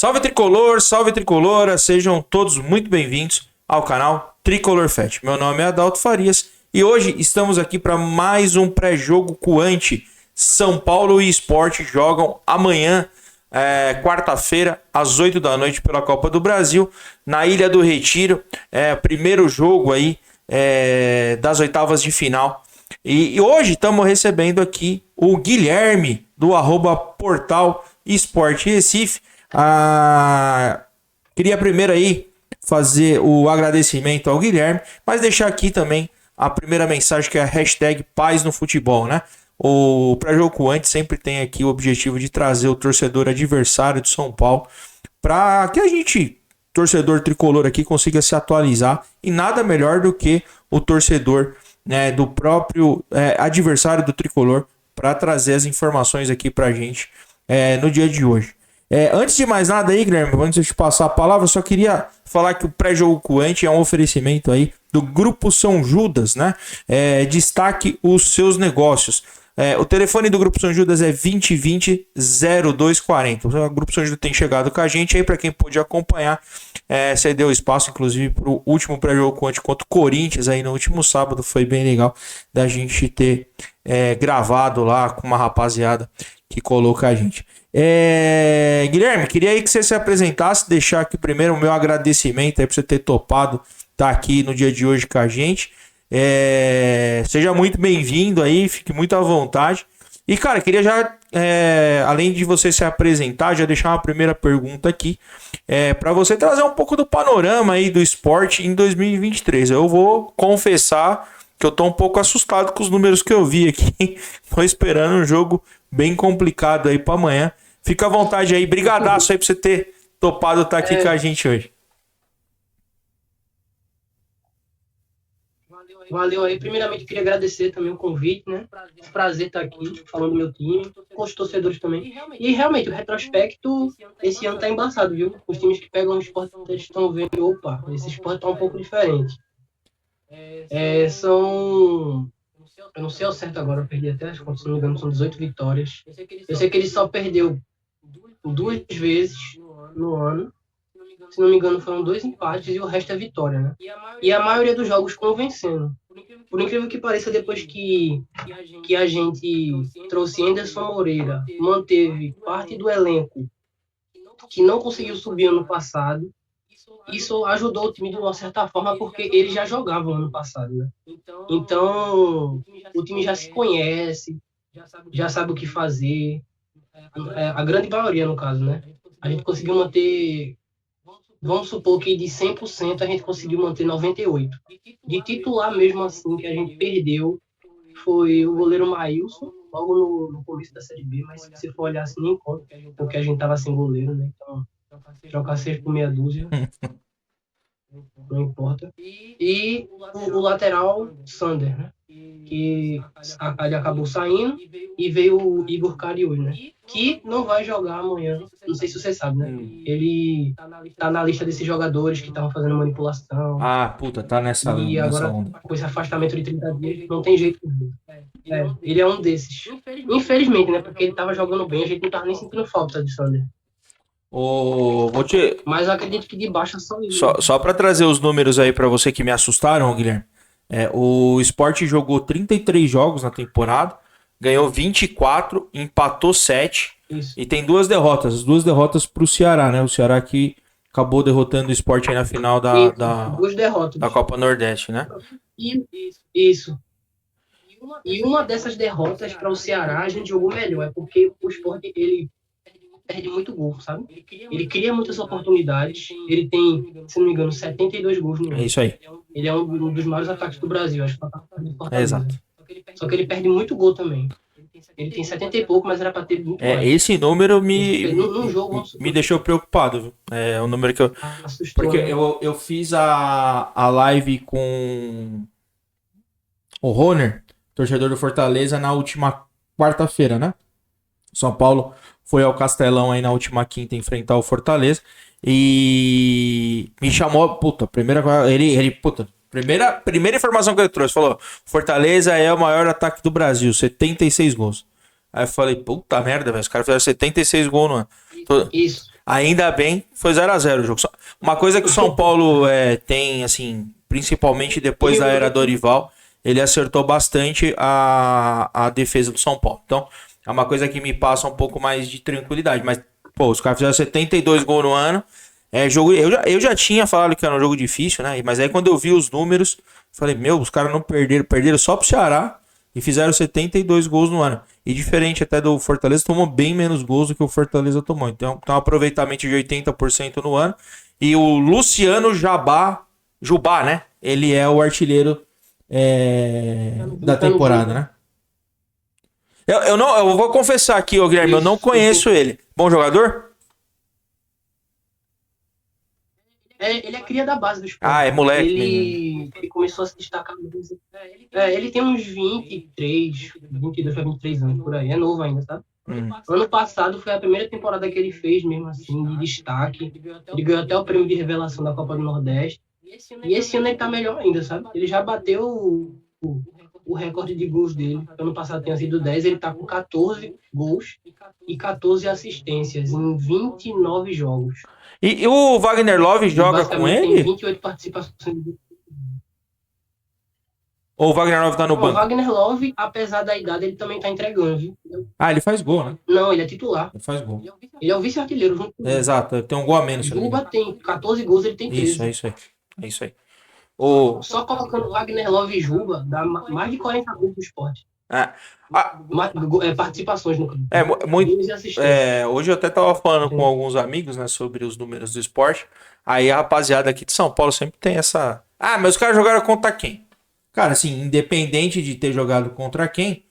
Salve tricolora, sejam todos muito bem-vindos ao canal Tricolor Fat. Meu nome é Adalto Farias e hoje estamos aqui para mais um pré-jogo coante. São Paulo e Sport jogam amanhã, quarta-feira, às 8 da noite pela Copa do Brasil, na Ilha do Retiro. Primeiro jogo aí das oitavas de final. E hoje estamos recebendo aqui o Guilherme do @portal Sport Recife. Queria primeiro aí fazer o agradecimento ao Guilherme, mas deixar aqui também a primeira mensagem, que é a hashtag Paz no Futebol, né? O pré-jogo coante sempre tem aqui o objetivo de trazer o torcedor adversário de São Paulo para que a gente, torcedor tricolor aqui, consiga se atualizar, e nada melhor do que o torcedor, né, do próprio adversário do tricolor para trazer as informações aqui para a gente no dia de hoje. Antes de mais nada aí, Guilherme, antes de te passar a palavra, eu só queria falar que o pré-jogo coante é um oferecimento aí do Grupo São Judas, né? Destaque os seus negócios. O telefone do Grupo São Judas é 2020-0240. O Grupo São Judas tem chegado com a gente aí, para quem pôde acompanhar, cedeu espaço, inclusive, para o último pré-jogo coante contra o Corinthians aí no último sábado. Foi bem legal da gente ter gravado lá com uma rapaziada que coloca a gente. Guilherme, queria aí que você se apresentasse, deixar aqui primeiro o meu agradecimento aí por você ter topado estar aqui no dia de hoje com a gente. Seja muito bem-vindo aí, fique muito à vontade. E, cara, queria já, além de você se apresentar, já deixar uma primeira pergunta aqui, para você trazer um pouco do panorama aí do esporte em 2023. Eu vou confessar que eu tô um pouco assustado com os números que eu vi aqui. Tô esperando um jogo bem complicado aí para amanhã. Fica à vontade aí, brigadaço aí por você ter topado estar aqui com a gente hoje. Valeu aí. Primeiramente, queria agradecer também o convite, né? Prazer estar aqui falando do meu time, com os torcedores também. E realmente, o retrospecto esse ano tá embaçado, viu? Os times que pegam o Sport estão vendo, opa, esse Sport tá um pouco diferente. Eu não sei ao certo agora, eu perdi até as contas, se não me engano, são 18 vitórias. Eu sei que ele só perdeu 2 vezes no ano. Se não me engano, foram 2 empates e o resto é vitória, né? E a maioria dos jogos vencendo. Por incrível que pareça, depois que a gente trouxe Anderson Moreira, manteve parte do elenco que não conseguiu subir ano passado, isso ajudou o time de uma certa forma, porque eles já jogavam ano passado, né? Então, o time já se conhece, já sabe o que fazer. A grande maioria, no caso, né? A gente conseguiu manter, vamos supor que de 100% a gente conseguiu manter 98%. De titular mesmo assim, que a gente perdeu, foi o goleiro Maílson, logo no começo da Série B, mas se você for olhar assim, nem conta, porque a gente tava sem goleiro, né? Então, trocar 6 por meia dúzia, não importa. E o lateral, Sander, né? Que ele acabou saindo e veio o Igor Cariús, né? Que não vai jogar amanhã, não sei se você sabe, né? Ele tá na lista desses jogadores que estavam fazendo manipulação. Tá nessa E agora, onda. com esse afastamento de 30 dias, não tem jeito. Ele é um desses. Infelizmente, né? Porque ele tava jogando bem, a gente não tava nem sentindo falta de Sander. Mas eu acredito que de baixo é só ele. Só para trazer os números aí para você que me assustaram, Guilherme. O Sport jogou 33 jogos na temporada, ganhou 24, empatou 7. Isso. E tem 2 derrotas. As 2 derrotas pro Ceará, né? O Ceará que acabou derrotando o Sport aí na final da 2 derrotas. Da Copa Nordeste, né? Isso. E uma dessas derrotas para o Ceará a gente jogou melhor, porque o Sport ele perde muito gol, sabe? Ele cria muitas oportunidades, ele tem, se não me engano, 72 gols no ano. É isso aí. Ele é um dos maiores ataques do Brasil, acho que Exato. Só que ele perde muito gol também. Ele tem 70 e pouco, mas era para ter muito mais. Esse número me deixou preocupado, viu? É um número que eu... Porque eu fiz a live com o Roner, torcedor do Fortaleza, na última quarta-feira, né? São Paulo foi ao Castelão aí na última quinta enfrentar o Fortaleza e me chamou, primeira informação que ele trouxe, falou: Fortaleza é o maior ataque do Brasil, 76 gols. Aí eu falei, puta merda, velho, os caras fizeram 76 gols no ano. Isso. Ainda bem, foi 0-0 o jogo. Uma coisa que o São Paulo tem, assim, principalmente depois da era Dorival, ele acertou bastante a defesa do São Paulo. Então, é uma coisa que me passa um pouco mais de tranquilidade. Mas, pô, os caras fizeram 72 gols no ano. Jogo, eu já tinha falado que era um jogo difícil, né? Mas aí quando eu vi os números, falei, meu, os caras não perderam só pro Ceará e fizeram 72 gols no ano. E diferente até do Fortaleza, tomou bem menos gols do que o Fortaleza tomou. Então, tem um aproveitamento de 80% no ano. E o Luciano Jubá, né? Ele é o artilheiro da temporada, né? Eu vou confessar aqui, ô Guilherme, eu não conheço ele. Bom jogador? Ele é cria da base do Sport. Ah, é moleque. Ele começou a se destacar. Ele tem uns 23, 22 para 23 anos por aí. É novo ainda, sabe? Ano passado foi a primeira temporada que ele fez, mesmo assim, de destaque. Ele ganhou até o prêmio de revelação da Copa do Nordeste. E esse ano ele tá melhor ainda, sabe? Ele já bateu o recorde de gols dele. Ano passado tinha sido 10, ele tá com 14 gols e 14 assistências em 29 jogos. E o Wagner Love joga com ele? Tem 28 participações. Ou o Wagner Love tá no banco? O Wagner Love, apesar da idade, ele também tá entregando, viu? Ah, ele faz gol, né? Não, ele é titular. Ele faz gol. Ele é o vice-artilheiro junto com Exato, tem um gol a menos. Juba tem 14 gols, ele tem 13. Isso aí. Só colocando Wagner Love e Juba, dá mais de 40 gols do Sport. Participações no campo. Hoje eu até tava falando com alguns amigos, né, sobre os números do esporte. Aí a rapaziada aqui de São Paulo sempre tem essa... Ah, mas os caras jogaram contra quem? Cara, assim, independente de ter jogado contra quem,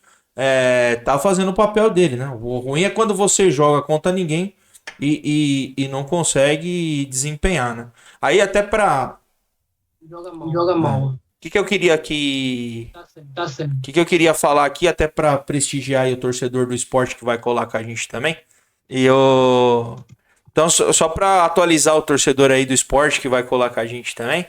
tá fazendo o papel dele, né? O ruim é quando você joga contra ninguém e não consegue desempenhar, né? Aí até pra... Joga mal. O que eu queria aqui... Tá certo. O que eu queria falar aqui, até pra prestigiar aí o torcedor do esporte que vai colar com a gente também. Então, só pra atualizar o torcedor aí do esporte que vai colar com a gente também,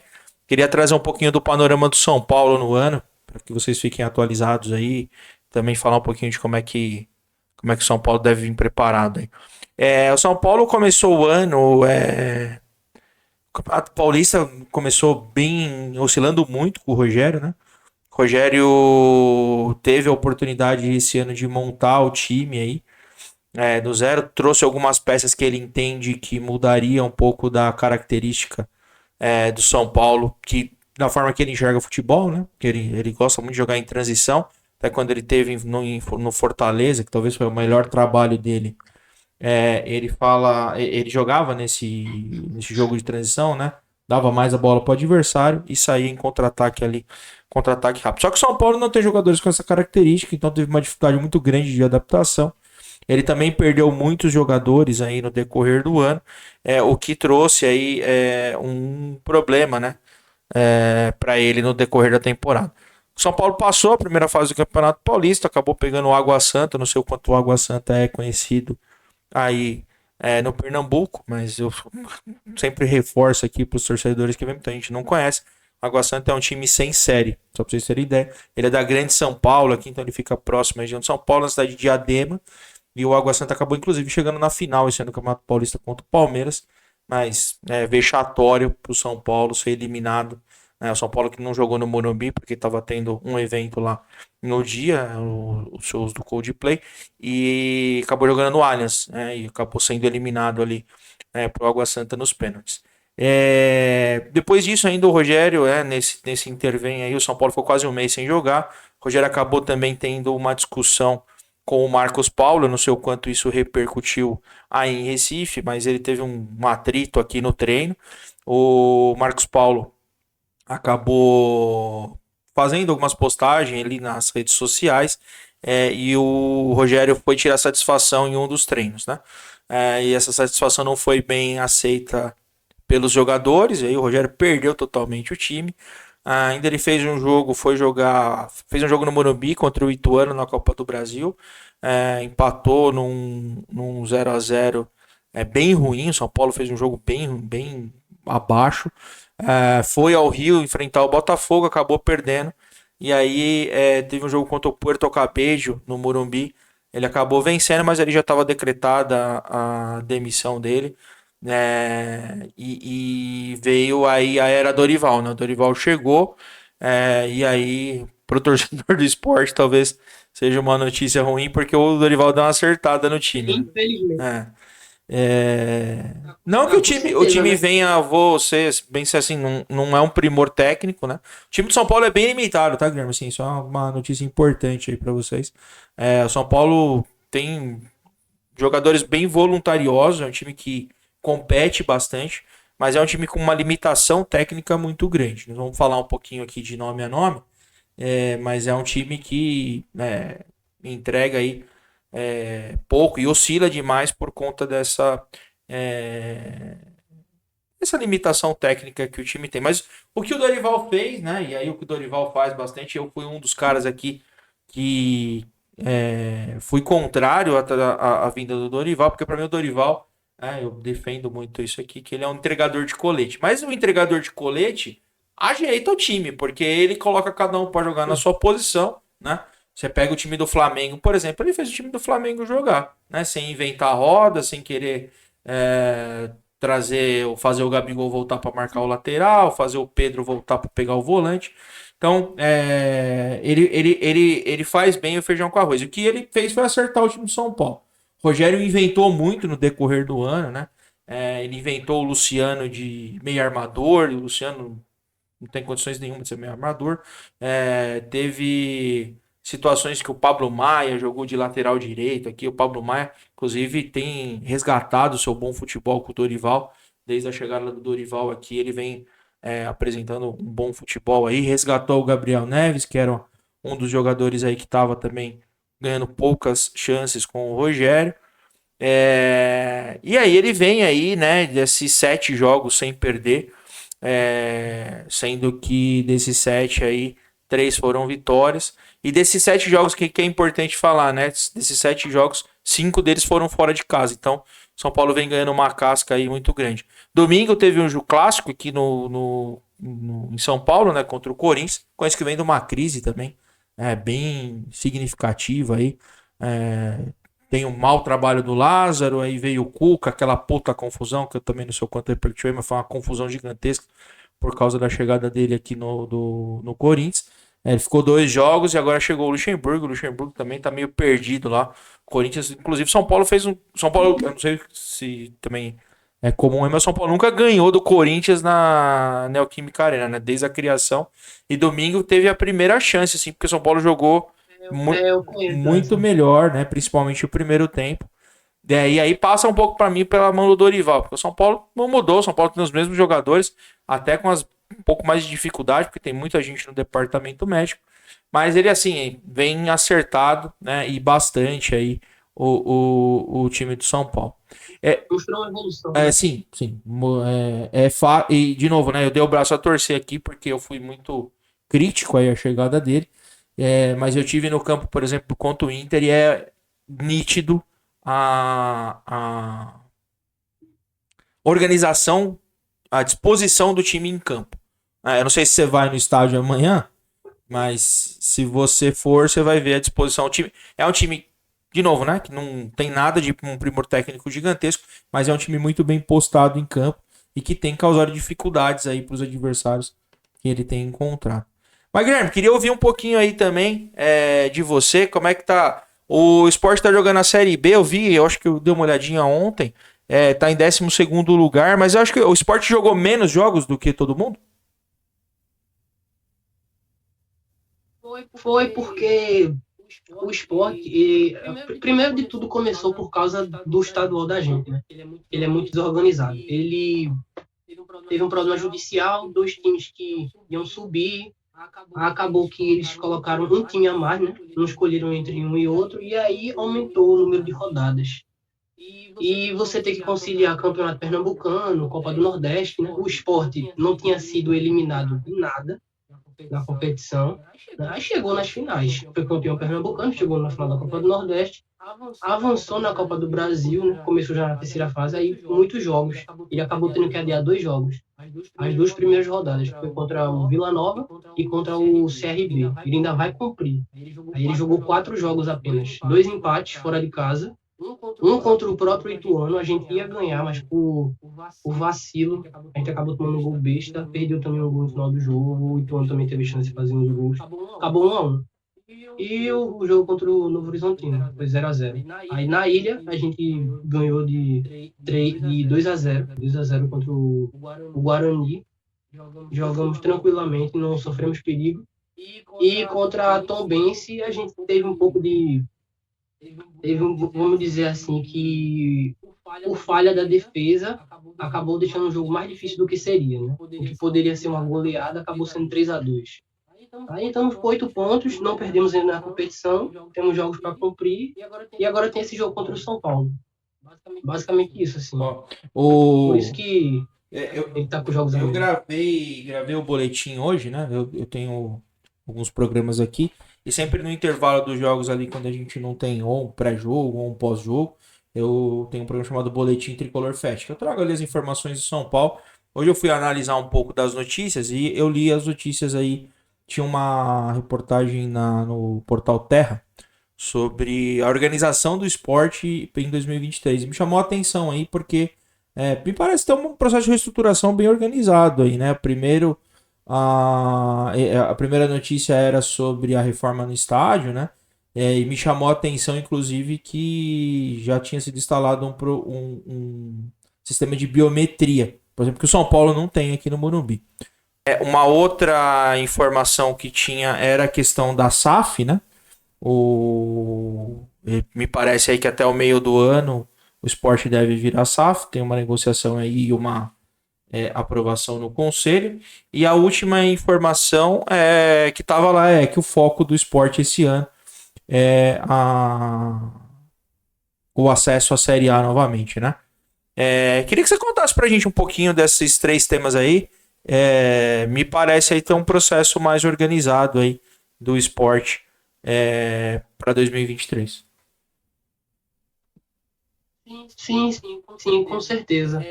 queria trazer um pouquinho do panorama do São Paulo no ano, para que vocês fiquem atualizados aí, também falar um pouquinho de como é que o São Paulo deve vir preparado aí. O São Paulo começou o ano, o Campeonato Paulista começou bem, oscilando muito com o Rogério, né? O Rogério teve a oportunidade esse ano de montar o time aí, do zero, trouxe algumas peças que ele entende que mudaria um pouco da característica do São Paulo, que da forma que ele enxerga o futebol, né? Que ele gosta muito de jogar em transição, até quando ele teve no Fortaleza, que talvez foi o melhor trabalho dele. Ele jogava nesse jogo de transição, né? Dava mais a bola para o adversário e saía em contra-ataque rápido. Só que o São Paulo não tem jogadores com essa característica, então teve uma dificuldade muito grande de adaptação. Ele também perdeu muitos jogadores aí no decorrer do ano, o que trouxe aí um problema, né? Para ele no decorrer da temporada. O São Paulo passou a primeira fase do Campeonato Paulista, acabou pegando o Água Santa, não sei o quanto o Água Santa é conhecido aí no Pernambuco, mas eu sempre reforço aqui para os torcedores que muita gente não conhece. O Água Santa é um time sem série, só para vocês terem ideia. Ele é da Grande São Paulo aqui, então ele fica próximo à região de São Paulo, na cidade de Diadema. E o Água Santa acabou inclusive chegando na final esse ano do Campeonato Paulista contra o Palmeiras, mas vexatório para o São Paulo ser eliminado. O São Paulo que não jogou no Morumbi porque estava tendo um evento lá no dia, os shows do Coldplay, e acabou jogando no Allianz, e acabou sendo eliminado ali pro Água Santa nos pênaltis. Depois disso ainda o Rogério, nesse intervém aí, o São Paulo ficou quase um mês sem jogar. O Rogério acabou também tendo uma discussão com o Marcos Paulo, não sei o quanto isso repercutiu aí em Recife, mas ele teve um atrito aqui no treino. O Marcos Paulo acabou fazendo algumas postagens ali nas redes sociais, e o Rogério foi tirar satisfação em um dos treinos, né? E essa satisfação não foi bem aceita pelos jogadores, e aí o Rogério perdeu totalmente o time. Ainda ele fez um jogo no Morumbi contra o Ituano na Copa do Brasil, empatou num 0-0 bem ruim. O São Paulo fez um jogo bem abaixo, foi ao Rio enfrentar o Botafogo, acabou perdendo, e aí teve um jogo contra o Puerto Cabello no Morumbi, ele acabou vencendo, mas ele já estava decretada a demissão dele. E veio aí a era Dorival, né? O Dorival chegou, e aí, pro torcedor do esporte, talvez seja uma notícia ruim, porque o Dorival deu uma acertada no time, né? Infelizmente. É. Não que Ah, o com time, o certeza, time né? venha, vou ser bem ser assim, não é um primor técnico, né? O time do São Paulo é bem limitado, tá, Guilherme? Assim, isso é uma notícia importante aí pra vocês. O São Paulo tem jogadores bem voluntariosos, é um time que compete bastante, mas é um time com uma limitação técnica muito grande. Nós vamos falar um pouquinho aqui de nome a nome, mas é um time que entrega aí pouco e oscila demais por conta é, essa limitação técnica que o time tem. Mas o que o Dorival fez, né? E aí o que o Dorival faz bastante, eu fui um dos caras aqui que fui contrário à vinda do Dorival, porque para mim o Dorival, eu defendo muito isso aqui, que ele é um entregador de colete. Mas o entregador de colete ajeita o time, porque ele coloca cada um para jogar na sua posição, né? Você pega o time do Flamengo, por exemplo, ele fez o time do Flamengo jogar, né? Sem inventar roda, sem querer trazer, fazer o Gabigol voltar para marcar o lateral, fazer o Pedro voltar para pegar o volante. Então, ele faz bem o feijão com arroz. O que ele fez foi acertar o time do São Paulo. O Rogério inventou muito no decorrer do ano, né? Ele inventou o Luciano de meio armador, e o Luciano não tem condições nenhuma de ser meio armador. Teve situações que o Pablo Maia jogou de lateral direito aqui. O Pablo Maia, inclusive, tem resgatado o seu bom futebol com o Dorival. Desde a chegada do Dorival aqui, ele vem apresentando um bom futebol aí. Resgatou o Gabriel Neves, que era um dos jogadores aí que estava também ganhando poucas chances com o Rogério. E aí ele vem aí, né, desses 7 jogos sem perder, sendo que desses 7 aí, 3 foram vitórias. E desses 7 jogos, que é importante falar, né? Desses 7 jogos, 5 deles foram fora de casa. Então, São Paulo vem ganhando uma casca aí muito grande. Domingo teve um jogo clássico aqui em São Paulo, né? Contra o Corinthians. Coisa que vem de uma crise também, bem significativa aí. Tem um mau trabalho do Lázaro, aí veio o Cuca, aquela puta confusão, que eu também não sei o quanto repercutiu, mas foi uma confusão gigantesca por causa da chegada dele aqui no Corinthians. Ele ficou 2 jogos e agora chegou o Luxemburgo. O Luxemburgo também tá meio perdido lá. Corinthians, inclusive, São Paulo fez um. São Paulo, eu não sei se também é comum, mas São Paulo nunca ganhou do Corinthians na Neoquímica Arena, né? Desde a criação. E domingo teve a primeira chance, assim, porque São Paulo jogou Eu conheço muito essa. melhor, né? Principalmente o primeiro tempo. E aí passa um pouco para mim pela mão do Dorival, porque o São Paulo não mudou, o São Paulo tem os mesmos jogadores, até com um pouco mais de dificuldade, porque tem muita gente no departamento médico, mas ele assim vem acertado, né? E bastante aí o time do São Paulo. É, Mostrou uma evolução, né? sim, sim. E de novo, né? Eu dei o braço a torcer aqui porque eu fui muito crítico aí à chegada dele. Mas eu tive no campo, por exemplo, contra o Inter e é nítido a organização, a disposição do time em campo. Eu não sei se você vai no estádio amanhã, mas se você for, você vai ver a disposição. O time é um time, de novo, né? Que não tem nada de um primor técnico gigantesco, mas é um time muito bem postado em campo e que tem causado dificuldades aí para os adversários que ele tem encontrado. Mas, Guilherme, queria ouvir um pouquinho aí também de você, como é que tá. O Sport tá jogando a Série B, eu acho que eu dei uma olhadinha ontem. Tá em 12º lugar, mas eu acho que o Sport jogou menos jogos do que todo mundo. Foi porque o esporte, primeiro de tudo, começou por causa do estadual da gente, né? Ele é muito desorganizado. Ele teve um problema judicial, 2 times que iam subir. Acabou que eles colocaram um time a mais, né? Não escolheram entre um e outro, e aí aumentou o número de rodadas. E você tem que conciliar Campeonato Pernambucano, Copa do Nordeste, né? O Sport não tinha sido eliminado de nada na competição. Aí chegou nas finais. Foi campeão pernambucano, chegou na final da Copa do Nordeste, avançou na Copa do Brasil, né? Começou já na terceira fase, aí muitos jogos. Ele acabou tendo que adiar 2 jogos. As 2 primeiras rodadas, foi contra o Vila Nova e contra o CRB. Ele ainda vai cumprir. Aí ele jogou 4 jogos apenas. 2 empates fora de casa Um contra o próprio Ituano, a gente ia ganhar, mas por vacilo, a gente acabou tomando um gol besta, perdeu também um gol no final do jogo, o Ituano também teve chance de fazer uns gols. Acabou 1-1. E o jogo contra o Novo Horizontino foi 0-0. Aí na ilha a gente ganhou de 2-0, 2-0 contra o Guarani. Jogamos tranquilamente, não sofremos perigo. E contra a Tombense a gente teve um pouco de vamos dizer assim, que por falha da defesa acabou deixando o jogo mais difícil do que seria, né? O que poderia ser uma goleada acabou sendo 3-2. Aí estamos com 8 pontos, não perdemos ainda na competição, temos jogos para cumprir, e agora tem esse jogo contra o São Paulo. Basicamente isso, assim. Por isso que ele tá com os jogos Eu ainda. gravei o boletim hoje, né? Eu tenho alguns programas aqui. E sempre no intervalo dos jogos ali, quando a gente não tem ou um pré-jogo ou um pós-jogo, eu tenho um programa chamado Boletim Tricolor Fest, que eu trago ali as informações de São Paulo. Hoje eu fui analisar um pouco das notícias e eu li as notícias aí. Tinha uma reportagem no portal Terra sobre a organização do esporte em 2023. E me chamou a atenção aí porque me parece ter um processo de reestruturação bem organizado aí, né? Primeiro, a primeira notícia era sobre a reforma no estádio, né? E me chamou a atenção, inclusive, que já tinha sido instalado um sistema de biometria, por exemplo, que o São Paulo não tem aqui no Morumbi. Uma outra informação que tinha era a questão da SAF, né? Me parece aí que até o meio do ano o esporte deve virar SAF, tem uma negociação aí e uma aprovação no conselho. E a última informação que estava lá é que o foco do esporte esse ano é o acesso à Série A novamente, né? Queria que você contasse pra gente um pouquinho desses 3 temas aí. Me parece aí ter um processo mais organizado aí do esporte para 2023. Sim, com certeza.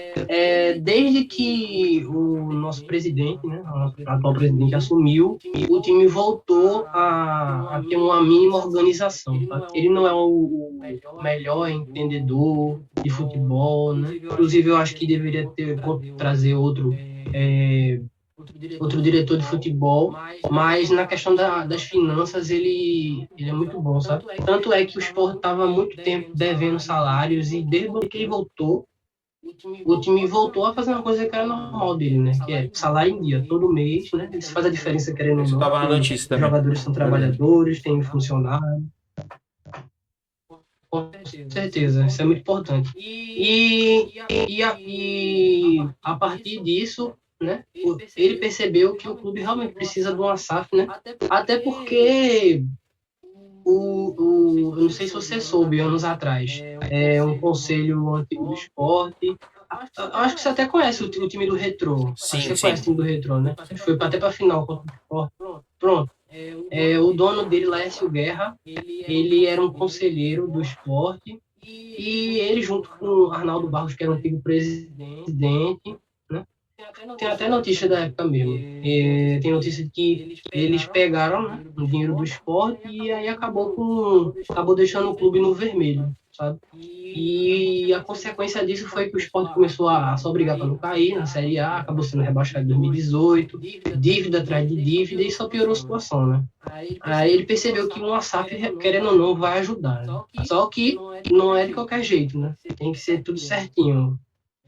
Desde que o nosso presidente, né, o nosso atual presidente assumiu, o time voltou a ter uma mínima organização. Tá? Ele não é o melhor entendedor de futebol, né? Inclusive, eu acho que deveria trazer outro diretor de futebol, mas na questão das finanças ele é muito bom, sabe? Tanto é que o Sport estava há muito tempo devendo salários e desde que ele voltou, o time voltou a fazer uma coisa que era normal dele, né? Que é salário em dia, todo mês, né? Isso faz a diferença, querendo ou Isso não. estava na notícia Os também. jogadores são trabalhadores, têm funcionário. Com certeza, isso é muito importante. E a partir disso, né, ele percebeu que o clube realmente precisa de uma SAF, né? Até porque eu não sei se você soube anos atrás, um conselho antigo do esporte. Acho que você até conhece o time do Retrô. Sim, Acho que você sim. conhece o time do Retrô, né? Foi até para a final contra o Sport. Pronto. O dono dele, Laércio Guerra, ele era um conselheiro do esporte e ele, junto com o Arnaldo Barros, que era o antigo presidente, né? Tem até notícia da época mesmo. Tem notícia de que eles pegaram, né, o dinheiro do esporte e aí acabou deixando o clube no vermelho, sabe? E a consequência disso foi que o Sport começou a só brigar para não cair na Série A, acabou sendo rebaixado em 2018, dívida atrás de dívida, e só piorou a situação, né? Aí ele percebeu que uma SAF, querendo ou não, vai ajudar. Né? Só que não é de qualquer jeito, né? Tem que ser tudo certinho.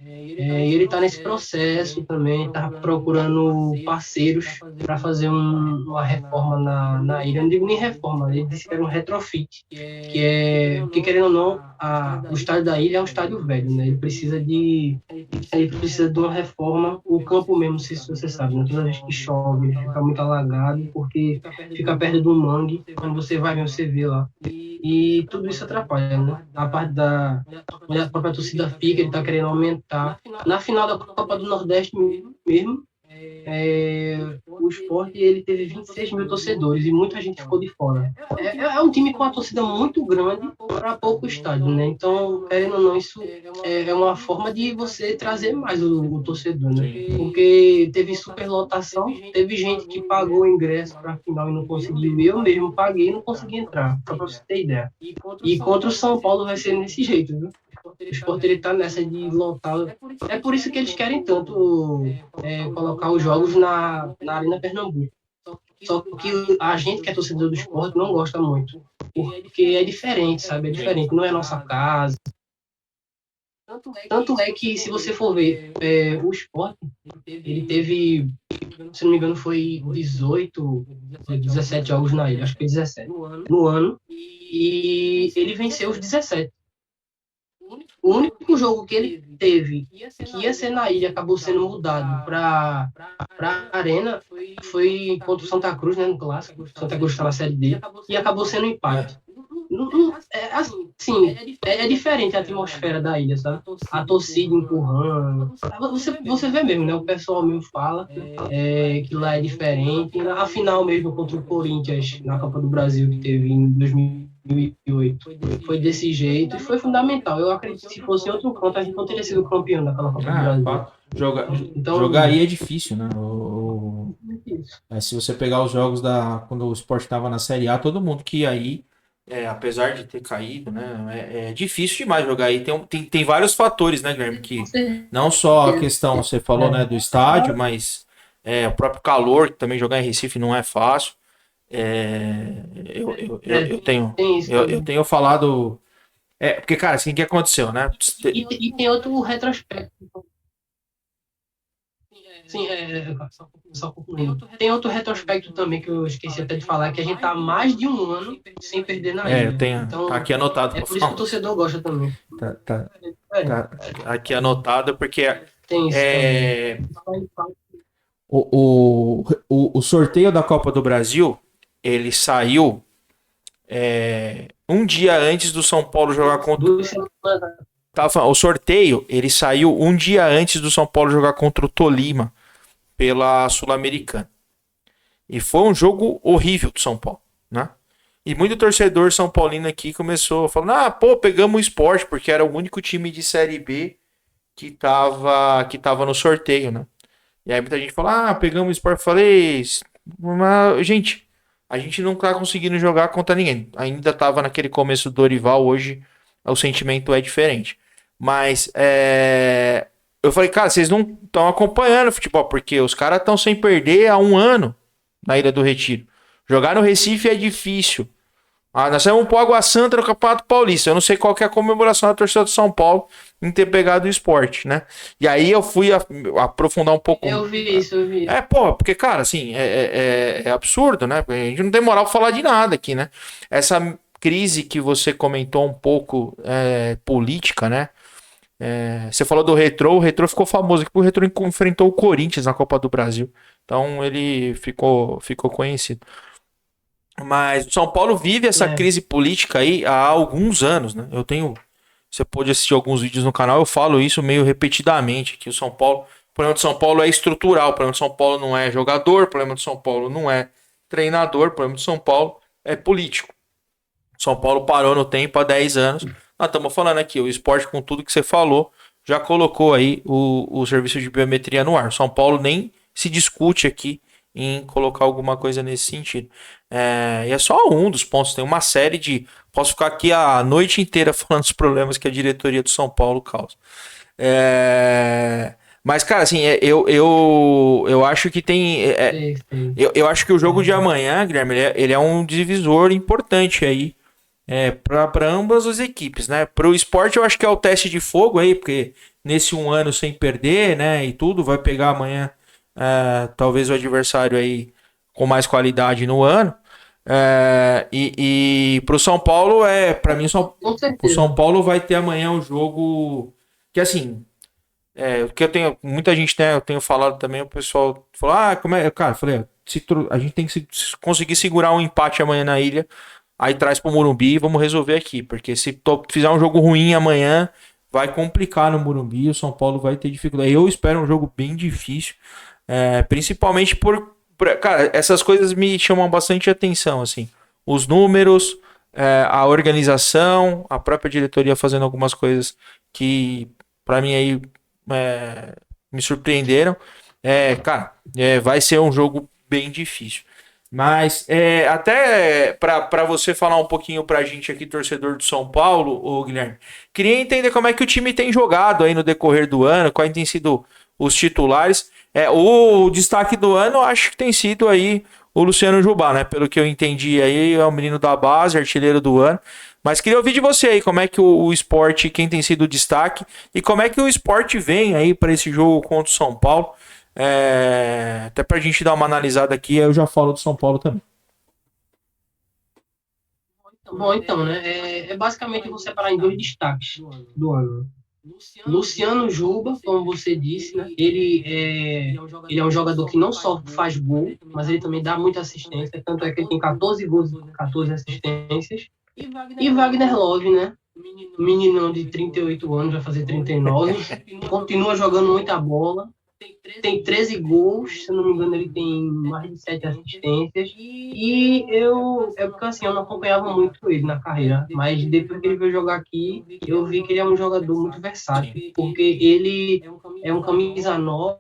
Ele está nesse processo também, está procurando parceiros para fazer uma reforma na ilha. Eu não digo nem reforma, ele disse que era um retrofit, que querendo ou não, o estádio da ilha é um estádio velho, né? Ele precisa de uma reforma. O campo mesmo, não sei se você sabe, né? Toda vez que chove, ele fica muito alagado, porque fica perto do mangue, quando você vai ver, você vê lá. E tudo isso atrapalha, né? A parte onde a própria torcida fica, ele está querendo aumentar. Na final da Copa do Nordeste mesmo, o Sport ele teve 26 mil torcedores e muita gente ficou de fora. É um time com uma torcida muito grande para pouco estádio, né? Então, querendo ou não, isso é uma forma de você trazer mais o torcedor, né? Porque teve superlotação, teve gente que pagou o ingresso para a final e não conseguiu ir. Eu mesmo paguei e não consegui entrar, só para você ter ideia. E contra o São Paulo vai ser desse jeito, viu? O Sport ele tá nessa de lotar. É por isso que eles querem tanto colocar os jogos na Arena Pernambuco. Só que a gente que é torcedor do Sport não gosta muito. Porque é diferente, sabe? É diferente, não é a nossa casa. Tanto é que, se você for ver, o Sport, ele teve, se não me engano, foi 18, 17 jogos na ilha, acho que foi 17 no ano, e ele venceu os 17. O único jogo que ele teve, que ia ser na ilha, acabou sendo mudado para a Arena, foi contra o Santa Cruz, né, no Clássico. Santa Cruz está na Série D, e acabou sendo um empate. Assim, é diferente a atmosfera da ilha, sabe? A torcida empurrando. Você vê mesmo, né? O pessoal mesmo fala que lá é diferente. A final mesmo contra o Corinthians na Copa do Brasil, que teve em 2008, foi desse jeito e foi fundamental. Eu acredito que se fosse em outro canto, a gente não teria sido campeão daquela Copa do Brasil. Jogar aí é difícil, né? Se você pegar os jogos quando o Sport estava na Série A, todo mundo que ia aí, apesar de ter caído, né? É difícil demais jogar aí. Tem vários fatores, né, Guilherme? Que não só a questão, você falou, né, do estádio, mas o próprio calor, que também jogar em Recife não é fácil. Eu tenho falado. Porque, cara, assim, o que aconteceu, né? E tem outro retrospecto. Sim, só concluindo. Tem outro retrospecto também que eu esqueci até de falar, que a gente tá há mais de um ano sem perder na ilha. Eu tenho. Então, tá aqui anotado. É por isso que o torcedor gosta também. Tá aqui anotado, porque Tem isso o sorteio da Copa do Brasil, ele saiu um dia antes do São Paulo jogar contra. O sorteio, ele saiu um dia antes do São Paulo jogar contra o Tolima pela Sul-Americana. E foi um jogo horrível do São Paulo, né? E muito torcedor São Paulino aqui começou falando, pegamos o Sport, porque era o único time de Série B que tava no sorteio, né? E aí muita gente falou, pegamos o Sport. Falei, mas, gente, a gente não tá conseguindo jogar contra ninguém. Ainda tava naquele começo do Dorival, hoje o sentimento é diferente. Mas, eu falei, cara, vocês não estão acompanhando o futebol, porque os caras estão sem perder há um ano na Ilha do Retiro. Jogar no Recife é difícil. Nós vamos pro Água Santa no Campeonato Paulista. Eu não sei qual que é a comemoração da torcida do São Paulo em ter pegado o Sport, né? E aí eu fui aprofundar um pouco. Eu vi isso. Porque, cara, assim, é absurdo, né? A gente não tem moral pra falar de nada aqui, né? Essa crise que você comentou um pouco política, né? Você falou do Retrô, o Retrô ficou famoso aqui porque o Retrô enfrentou o Corinthians na Copa do Brasil. Então ele ficou conhecido. Mas o São Paulo vive essa crise política aí há alguns anos, né? Você pode assistir alguns vídeos no canal, eu falo isso meio repetidamente, que o problema do São Paulo é estrutural, o problema do São Paulo não é jogador, o problema do São Paulo não é treinador, o problema do São Paulo é político. O São Paulo parou no tempo há 10 anos. Nós estamos falando aqui, o Sport, com tudo que você falou, já colocou aí o serviço de biometria no ar. O São Paulo nem se discute aqui em colocar alguma coisa nesse sentido. E é só um dos pontos. Tem uma série de... Posso ficar aqui a noite inteira falando dos problemas que a diretoria do São Paulo causa. Mas, cara, assim, eu acho que tem... Eu acho que o jogo de amanhã, Guilherme, ele é um divisor importante aí para ambas as equipes, né? Para o Sport, eu acho que é o teste de fogo aí, porque nesse um ano sem perder, né, e tudo, vai pegar amanhã talvez o adversário aí com mais qualidade no ano. E pro São Paulo, para mim, o São Paulo vai ter amanhã um jogo que, assim, que eu tenho muita gente, né, eu tenho falado também, o pessoal falou, como é, cara, eu falei, a gente tem que conseguir segurar um empate amanhã na ilha, aí traz pro Morumbi e vamos resolver aqui, porque se fizer um jogo ruim amanhã, vai complicar no Morumbi, o São Paulo vai ter dificuldade. Eu espero um jogo bem difícil. Principalmente cara, essas coisas me chamam bastante atenção, assim. Os números, a organização, a própria diretoria fazendo algumas coisas que, para mim, aí me surpreenderam. Cara, vai ser um jogo bem difícil. Mas até para você falar um pouquinho pra gente aqui, torcedor do São Paulo, ô Guilherme, queria entender como é que o time tem jogado aí no decorrer do ano, quais têm sido os titulares. O destaque do ano, acho que tem sido aí o Luciano Jubá, né? Pelo que eu entendi aí, é o menino da base, artilheiro do ano. Mas queria ouvir de você aí, como é que o esporte, quem tem sido o destaque, e como é que o esporte vem aí para esse jogo contra o São Paulo. Até pra gente dar uma analisada aqui, eu já falo do São Paulo também. Bom, então, né? Basicamente você separar em dois destaques do ano. Luciano Juba, como você disse, né? Ele é um jogador que não só faz gol, mas ele também dá muita assistência. Tanto é que ele tem 14 gols e 14 assistências. E Wagner Love, né? Meninão de 38 anos, vai fazer 39. Continua jogando muita bola. Tem 13 gols, se eu não me engano, ele tem mais de 7 assistências. E porque assim, eu não acompanhava muito ele na carreira, mas depois que ele veio jogar aqui, eu vi que ele é um jogador muito versátil, porque ele é um camisa 9,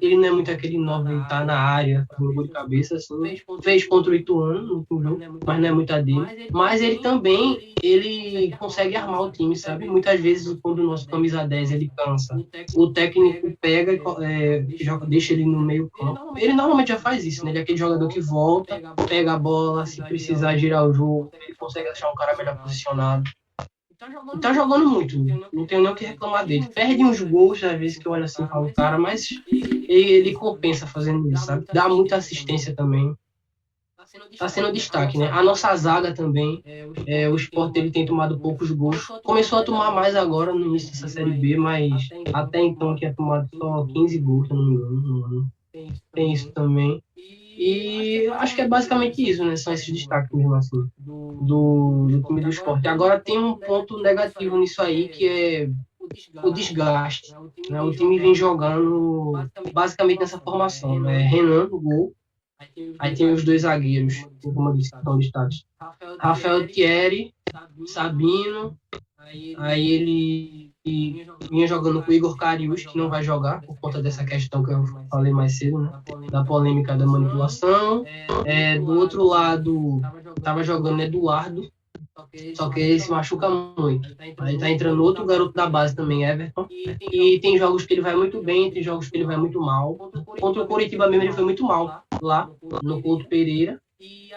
ele não é muito aquele 9 que tá na área, fazendo gol de cabeça, assim. Fez contra o Ituano no último jogo, mas não é muito a dele. Mas ele também, ele consegue armar o time, sabe? Muitas vezes, quando o nosso camisa 10 ele cansa, o técnico pega deixa ele no meio campo. Ele normalmente já faz isso, né? Ele é aquele jogador que volta, pega a bola, se precisar girar o jogo, ele consegue achar um cara melhor posicionado. Ele tá jogando muito, não tenho nem o que reclamar dele. Perde uns gols, às vezes, que eu olho assim e falo, cara, mas ele compensa fazendo isso, sabe? Dá muita assistência também. Tá sendo destaque, né? A nossa zaga também, o Sport ele tem tomado poucos gols. Começou a tomar mais agora no início dessa Série B, mas até então tinha tomado só 15 gols, se não me engano, no ano. Tem isso também. E acho que é basicamente isso, né? São esses destaques mesmo, assim, do time do Sport. Agora tem um ponto negativo nisso aí, que é o desgaste. Né? O time vem jogando basicamente nessa formação, né? Renan no gol. Aí tem os dois zagueiros, como eu disse, que estão listados. Rafael Thierry, Sabino. Aí ele vinha jogando com o Igor Carius, que não vai jogar, por conta dessa questão que eu falei mais cedo, né? Da polêmica da manipulação. Do outro lado, estava jogando Eduardo, só que ele se machuca muito. Aí tá entrando outro garoto da base também, Everton. E tem jogos que ele vai muito bem, tem jogos que ele vai muito mal. Contra o Coritiba mesmo ele foi muito mal, lá no Couto Pereira.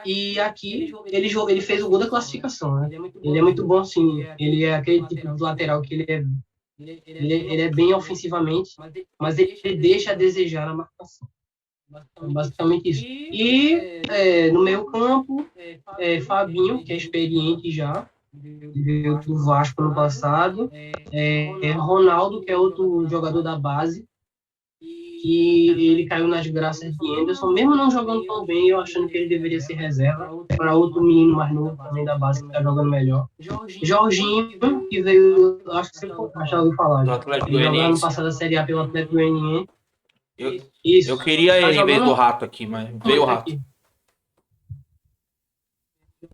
E aqui ele fez o gol da classificação, né? Ele é muito bom, sim. Ele é aquele tipo de lateral que ele é bem ofensivamente, mas ele deixa a desejar na marcação. Basicamente isso. E no meio campo, Fabinho, que é experiente já, veio do Vasco no passado. Ronaldo, que é outro jogador da base, que ele caiu nas graças de Anderson, mesmo não jogando tão bem, eu achando que ele deveria ser reserva para outro menino mais novo também da base que está jogando melhor. Jorginho, que veio, acho que você já ouviu falar, ele jogou no passado a Série A pelo Atlético Goianiense. Eu queria ele em vez do Rato aqui, mas veio o Rato.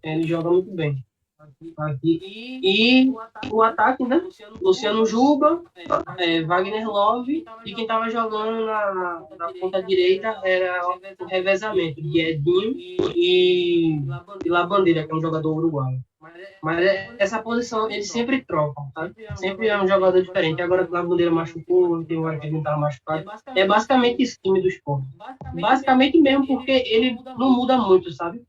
Ele joga muito bem. Aqui. E o ataque, né? Luciano Juba, Wagner Love, e quem estava jogando na ponta direita era o revezamento de Edinho e Labandeira, que é um jogador uruguaio. Mas essa posição eles sempre trocam, sabe? Sempre é um jogador diferente. Agora que o Labandeira machucou, tem um que não estava machucado. É basicamente esse time do Sport. Basicamente mesmo porque ele não muda muito, sabe?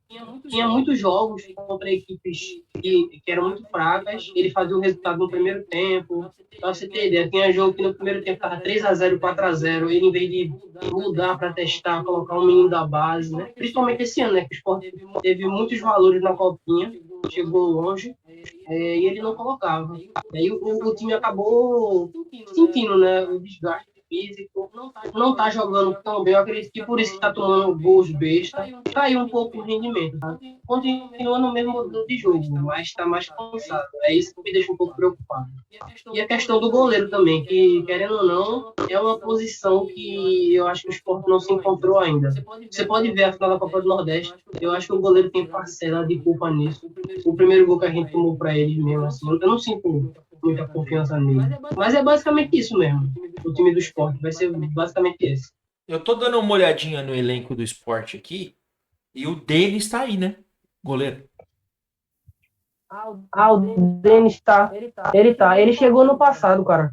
Tinha muitos jogos contra equipes que eram muito fracas. Ele fazia o resultado no primeiro tempo. Pra você ter ideia, tinha jogo que no primeiro tempo estava 3-0, 4-0. Ele, em vez de mudar para testar, colocar um menino da base, né? Principalmente esse ano, né? Que o Sport teve muitos valores na Copinha, chegou longe, e ele não colocava. Aí o time acabou sentindo, né, o desgaste físico, não tá jogando tão bem. Eu acredito que por isso que tá tomando gols besta. Caiu um pouco o rendimento, sabe? Continua no mesmo modelo de jogo, mas tá mais cansado. É isso que me deixa um pouco preocupado. E a questão do goleiro também, que, querendo ou não, é uma posição que eu acho que o Sport não se encontrou ainda. Você pode ver a final da Copa do Nordeste, eu acho que o goleiro tem parcela de culpa nisso. O primeiro gol que a gente tomou para ele mesmo, assim, eu não sinto muita confiança nele. Mas é basicamente isso mesmo. O time do Sport vai ser basicamente esse. Eu tô dando uma olhadinha no elenco do Sport aqui e o Denis tá aí, né? Goleiro. Ah, o Denis tá. Ele tá. Ele chegou no passado, cara.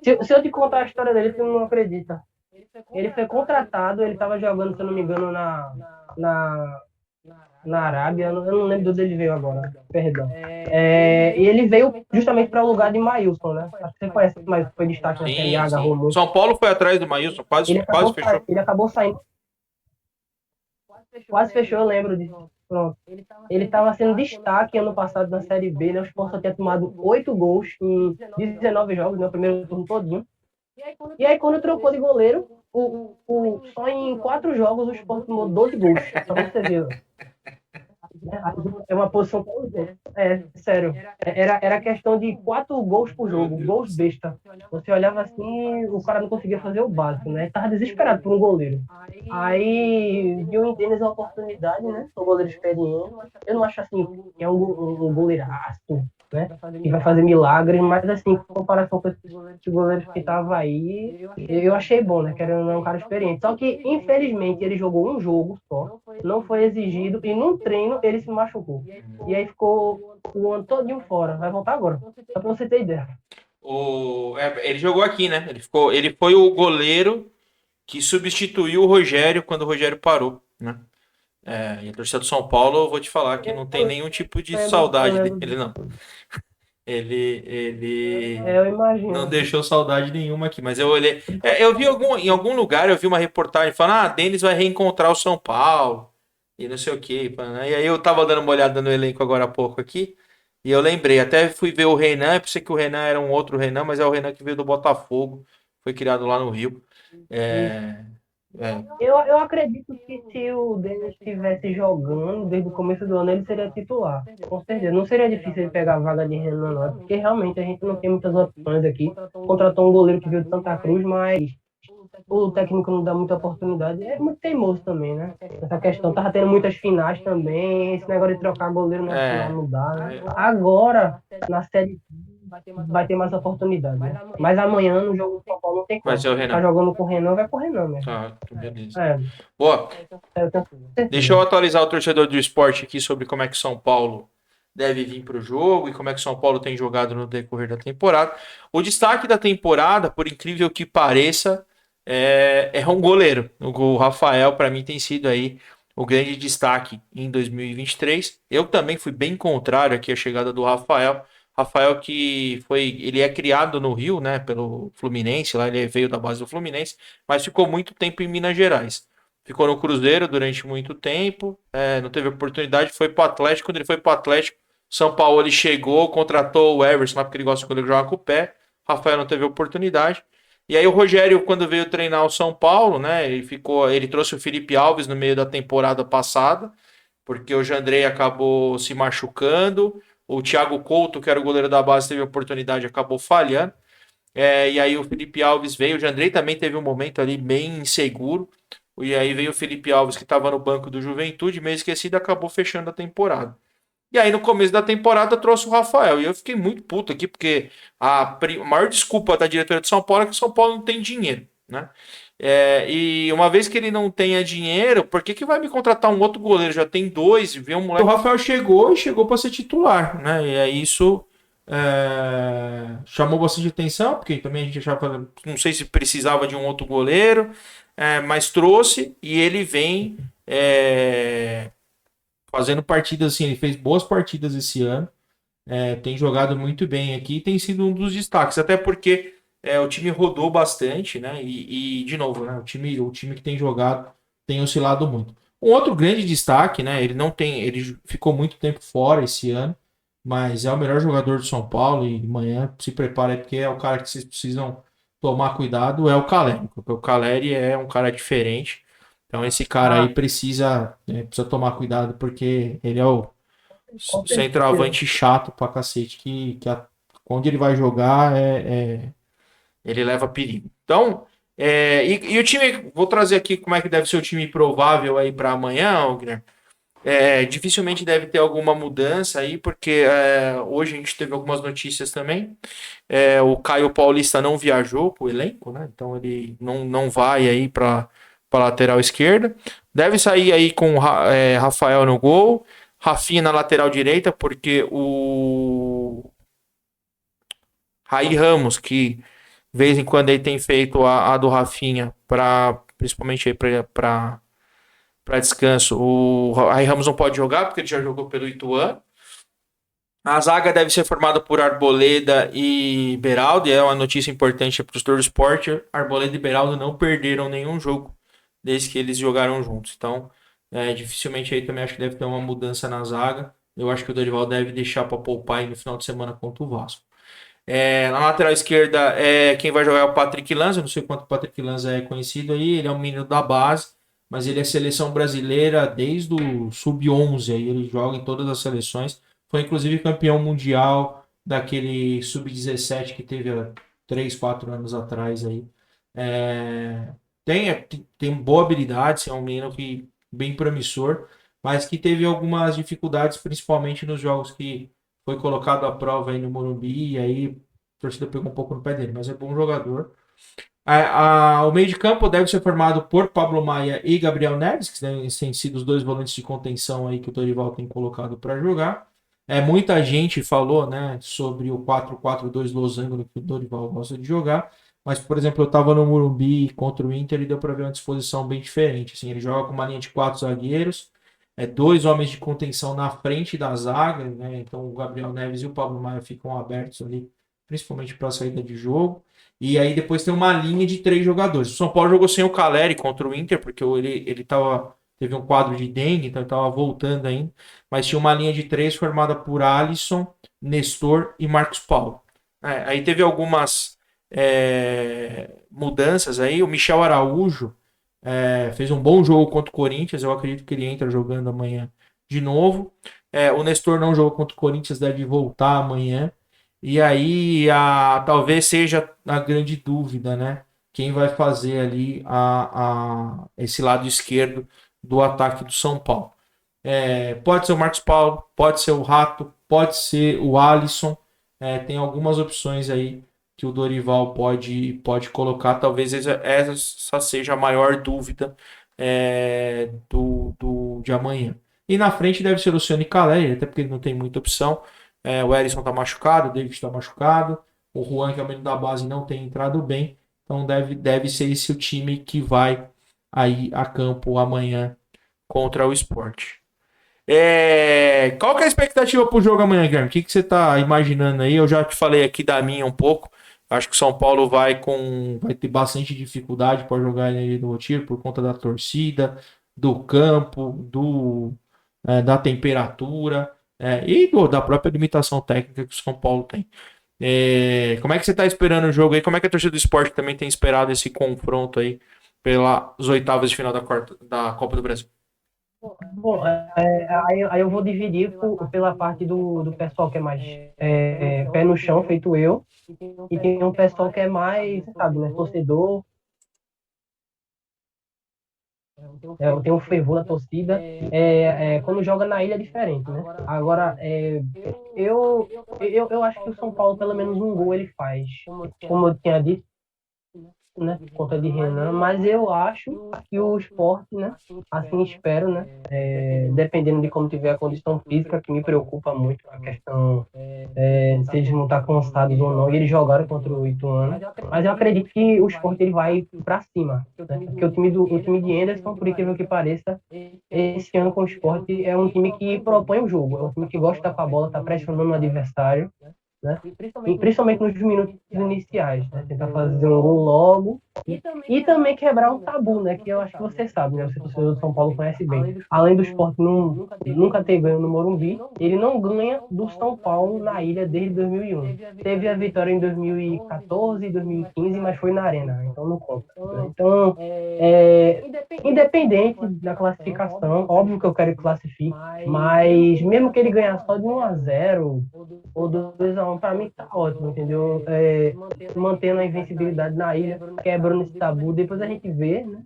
Se eu te contar a história dele, tu não acredita. Ele foi contratado, ele tava jogando, se eu não me engano, na, na Arábia. Eu não lembro de onde ele veio agora. Perdão. E ele veio justamente para o lugar de Maílson, né? Acho que você conhece, mas foi destaque na Série A, agarrou muito. São Paulo foi atrás do Maílson, quase fechou. Ele acabou saindo. Quase fechou, eu lembro disso. Pronto. Ele estava sendo destaque ano passado na Série B, né? O Sport só tinha tomado 8 gols em 19 jogos, né? O primeiro turno todinho. E aí, quando trocou de goleiro, só em 4 jogos o Sport tomou 12 gols. Só pra você ver. É uma posição. Sério. Era questão de 4 gols por jogo, gols besta. Você olhava assim, o cara não conseguia fazer o básico, né? Ele tava desesperado por um goleiro. Aí viu em Denis a oportunidade, né? Um goleiro experiente. Eu não acho assim que é um goleiraço, né? Que vai fazer milagres, mas assim, em comparação com esses goleiros que estavam aí, eu achei bom, né? Que era um cara experiente. Só que, infelizmente, ele jogou um jogo só, não foi exigido, e num treino ele se machucou. E aí ficou o ano todinho fora. Vai voltar agora. Só pra você ter ideia. Ele jogou aqui, né? Ele foi o goleiro que substituiu o Rogério quando o Rogério parou, né? E a torcida do São Paulo, eu vou te falar que não tem nenhum tipo de saudade dele, não. Ele eu imagino. Não deixou saudade nenhuma aqui, mas eu olhei. Eu vi em algum lugar, eu vi uma reportagem falando: Denis vai reencontrar o São Paulo e não sei o que. E aí eu tava dando uma olhada no elenco agora há pouco aqui e eu lembrei, até fui ver o Renan, eu pensei que o Renan era um outro Renan, mas é o Renan que veio do Botafogo, foi criado lá no Rio. Eu acredito que se o Denis estivesse jogando desde o começo do ano, ele seria titular. Com certeza. Não seria difícil ele pegar a vaga de Renan, não. Porque realmente a gente não tem muitas opções aqui. Contratou um goleiro que veio de Santa Cruz, mas o técnico não dá muita oportunidade. É muito teimoso também, né? Essa questão. Tava tendo muitas finais também. Esse negócio de trocar goleiro na final não dá, né? Agora, na Série vai ter mais oportunidade. Né? Mas amanhã no jogo do São Paulo não tem como. Vai ser o Renan. Tá jogando com o Renan, vai com o Renan mesmo. Tá, beleza. Boa. Eu Deixa eu atualizar o torcedor do esporte aqui sobre como é que São Paulo deve vir para o jogo e como é que São Paulo tem jogado no decorrer da temporada. O destaque da temporada, por incrível que pareça, é um goleiro. O Rafael, para mim, tem sido aí o grande destaque em 2023. Eu também fui bem contrário aqui à chegada do Rafael. Rafael ele é criado no Rio, né, pelo Fluminense, lá ele veio da base do Fluminense, mas ficou muito tempo em Minas Gerais. Ficou no Cruzeiro durante muito tempo, não teve oportunidade, foi para o Atlético. Quando ele foi para o Atlético, São Paulo ele chegou, contratou o Everson, porque ele gosta de ele jogar com o pé. Rafael não teve oportunidade. E aí o Rogério, quando veio treinar o São Paulo, né, ele trouxe o Felipe Alves no meio da temporada passada, porque o Jandrei acabou se machucando. O Thiago Couto, que era o goleiro da base, teve oportunidade e acabou falhando. E aí o Felipe Alves veio. O Jandrei também teve um momento ali bem inseguro. E aí veio o Felipe Alves, que estava no banco do Juventude, meio esquecido, acabou fechando a temporada. E aí no começo da temporada trouxe o Rafael. E eu fiquei muito puto aqui, porque a maior desculpa da diretoria de São Paulo é que o São Paulo não tem dinheiro, né? E uma vez que ele não tenha dinheiro, por que vai me contratar um outro goleiro? Já tem 2, vê um moleque. O Rafael chegou para ser titular, né? E aí isso chamou bastante atenção, porque também a gente achava, não sei se precisava de um outro goleiro, mas trouxe e ele vem fazendo partidas assim, ele fez boas partidas esse ano, tem jogado muito bem aqui, tem sido um dos destaques, até porque o time rodou bastante, né? E de novo, né? O time que tem jogado tem oscilado muito. Um outro grande destaque, né? Ele ficou muito tempo fora esse ano, mas é o melhor jogador do São Paulo e amanhã se prepara porque é o cara que vocês precisam tomar cuidado é o Caleri, porque o Caleri é um cara diferente. Então esse cara aí Ah, precisa tomar cuidado porque ele é o com certeza. centroavante chato pra cacete, quando ele vai jogar ele leva perigo. Então, e o time, vou trazer aqui como é que deve ser o time provável aí para amanhã, ô Guilherme. Dificilmente deve ter alguma mudança aí, porque hoje a gente teve algumas notícias também. O Caio Paulista não viajou com o elenco, né? Então ele não vai aí para lateral esquerda. Deve sair aí com Rafael no gol, Rafinha na lateral direita, porque o Raí Ramos, que de vez em quando ele tem feito a do Rafinha, principalmente aí para descanso. O Raí Ramos não pode jogar, porque ele já jogou pelo Ituano. A zaga deve ser formada por Arboleda e Beraldo, e é uma notícia importante para o torcedor do esporte. Arboleda e Beraldo não perderam nenhum jogo desde que eles jogaram juntos. Então, dificilmente aí também acho que deve ter uma mudança na zaga. Eu acho que o Dorival deve deixar para poupar aí no final de semana contra o Vasco. Na lateral esquerda, quem vai jogar é o Patrick Lanza. Eu não sei quanto o Patrick Lanza é conhecido aí. Ele é um menino da base, mas ele é seleção brasileira desde o sub-11. Aí ele joga em todas as seleções. Foi inclusive campeão mundial daquele sub-17 que teve há 3, 4 anos atrás aí. É, tem boa habilidade, é um menino bem promissor, mas que teve algumas dificuldades, principalmente nos jogos que foi colocado à prova aí no Morumbi, e aí a torcida pegou um pouco no pé dele, mas é bom jogador. O meio de campo deve ser formado por Pablo Maia e Gabriel Neves, que têm sido os dois volantes de contenção aí que o Dorival tem colocado para jogar. Muita gente falou, né, sobre o 4-4-2 losango que o Dorival gosta de jogar, mas, por exemplo, eu estava no Morumbi contra o Inter e deu para ver uma disposição bem diferente. Assim, ele joga com uma linha de 4 zagueiros, dois homens de contenção na frente da zaga, né, então o Gabriel Neves e o Pablo Maia ficam abertos ali, principalmente para a saída de jogo. E aí depois tem uma linha de 3 jogadores. O São Paulo jogou sem o Caleri contra o Inter, porque teve um quadro de dengue, então ele estava voltando ainda. Mas tinha uma linha de 3 formada por Alisson, Nestor e Marcos Paulo. Aí teve algumas mudanças aí. O Michel Araújo fez um bom jogo contra o Corinthians. Eu acredito que ele entra jogando amanhã de novo. O Nestor não jogou contra o Corinthians, deve voltar amanhã. E aí talvez seja a grande dúvida, né? Quem vai fazer ali esse lado esquerdo do ataque do São Paulo. Pode ser o Marcos Paulo, pode ser o Rato, pode ser o Alisson. Tem algumas opções aí que o Dorival pode colocar. Talvez essa seja a maior dúvida de amanhã. E na frente deve ser o Luciano e Caleri, até porque ele não tem muita opção. O Erisson tá machucado, o David tá machucado. O Juan, que é o menino da base, não tem entrado bem. Então deve ser esse o time que vai aí a campo amanhã contra o Sport. Qual que é a expectativa pro jogo amanhã, Guilherme? O que você tá imaginando aí? Eu já te falei aqui da minha um pouco. Acho que o São Paulo vai ter bastante dificuldade para jogar ele no Rotier por conta da torcida, do campo, da temperatura e da própria limitação técnica que o São Paulo tem. Como é que você tá esperando o jogo aí? Como é que a torcida do esporte também tem esperado esse confronto aí pelas oitavas de final da Copa do Brasil? Bom, aí eu vou dividir pela parte do pessoal que é mais pé no chão, feito eu, e tem um pessoal que é mais, sabe, né, torcedor. Tem um fervor da torcida. Quando joga na ilha é diferente, né? Agora, eu acho que o São Paulo, pelo menos um gol ele faz. Como eu tinha dito, né, por conta de Renan, mas eu acho que o Sport, né, assim espero, né, dependendo de como tiver a condição física, que me preocupa muito a questão se eles não estão cansados ou não, e eles jogaram contra o Ituano, mas eu acredito que o Sport ele vai para cima, né, porque o time de Anderson, por incrível que pareça, esse ano com o Sport é um time que propõe o jogo, é um time que gosta de estar com a bola, está pressionando o adversário, né? E principalmente nos minutos iniciais, né? Tentar fazer um gol logo E também quebrar um tabu, né? Que eu acho que você sabe, né? Você, torcedor do São Paulo, conhece bem. Além do Sport nunca ter ganho no Morumbi, ele não ganha do São Paulo na ilha desde 2001. Teve a vitória em 2014 e 2015, mas foi na Arena, então não conta. Né? Então, independente da classificação, óbvio que eu quero que classifique, mas mesmo que ele ganhar só de 1-0 ou 2-1, para mim tá ótimo, entendeu? Mantendo a invencibilidade na ilha, quebrando esse tabu, depois a gente vê, né?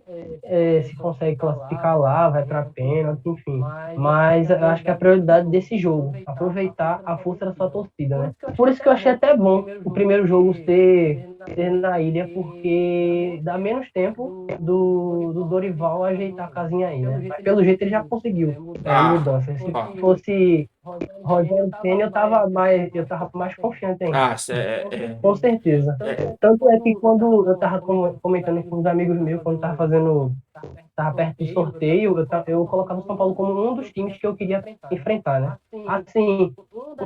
Se consegue classificar lá, vai para pênalti, enfim. Mas eu acho que a prioridade desse jogo, aproveitar a força da sua torcida, né? Por isso que eu achei até bom o primeiro jogo ser na ilha, porque dá menos tempo do Dorival ajeitar a casinha aí, né? Mas pelo jeito ele já conseguiu mudança. Se fosse Rogério Ceni, eu tava mais confiante ainda. Com certeza. Tanto é que quando eu tava comentando com os amigos meus, quando tava perto do sorteio, eu colocava o São Paulo como um dos times que eu queria enfrentar, né? Assim,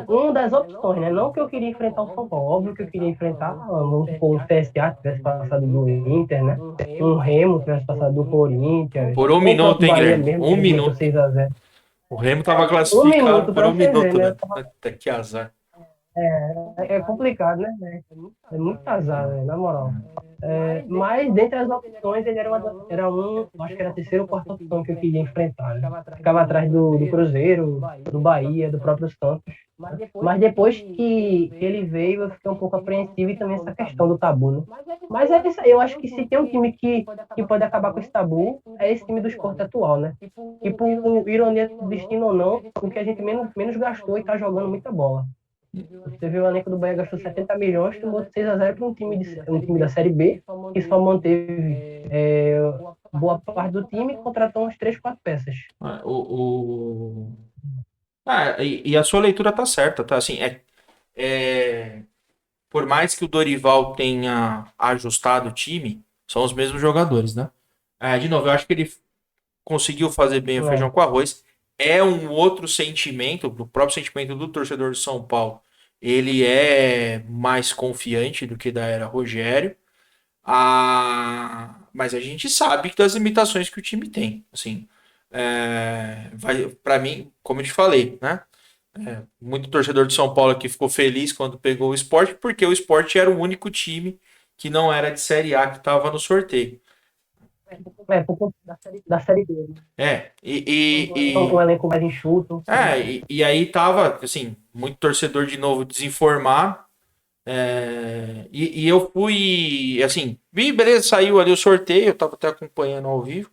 uma das opções, né? Não que eu queria enfrentar o São Paulo, óbvio que eu queria enfrentar, vamos supor, o CSA tivesse passado do Inter, né? Um Remo tivesse passado do Corinthians, Por um ou o minuto, próprio hein, Bahia Guilherme? mesmo, Um que meteu minuto. 6-0. O Remo tava Um classificado minuto por para um você ver, minuto, né? né? Até que azar. É complicado, né? É muito azar, né? Na moral. Mas dentre as opções, ele acho que era a terceira ou quarta opção que eu queria enfrentar. Né? Ficava atrás do Cruzeiro, do Bahia, do próprio Santos. Mas depois que ele veio, eu fiquei um pouco apreensivo e também essa questão do tabu, né? Mas é isso aí, eu acho que se tem um time que pode acabar com esse tabu, é esse time do esporte atual, né? E por ironia do destino ou não, o que a gente menos gastou e tá jogando muita bola. Você viu o elenco do Bahia gastou 70 milhões, tomou 6-0 para um time da Série B, que só manteve boa parte do time e contratou umas 3, 4 peças. E a sua leitura tá certa, tá? Assim, por mais que o Dorival tenha ajustado o time, são os mesmos jogadores, né? De novo, eu acho que ele conseguiu fazer bem o feijão com arroz. É um outro sentimento, o próprio sentimento do torcedor de São Paulo. Ele é mais confiante do que da era Rogério. Mas a gente sabe das limitações que o time tem. Assim, para mim, como eu te falei, né? Muito torcedor de São Paulo que ficou feliz quando pegou o Sport, porque o Sport era o único time que não era de Série A que estava no sorteio. Por conta da Série B. O elenco mais enxuto. E aí tava, assim, muito torcedor de novo desinformado. E eu fui, assim, beleza, saiu ali o sorteio, eu tava até acompanhando ao vivo.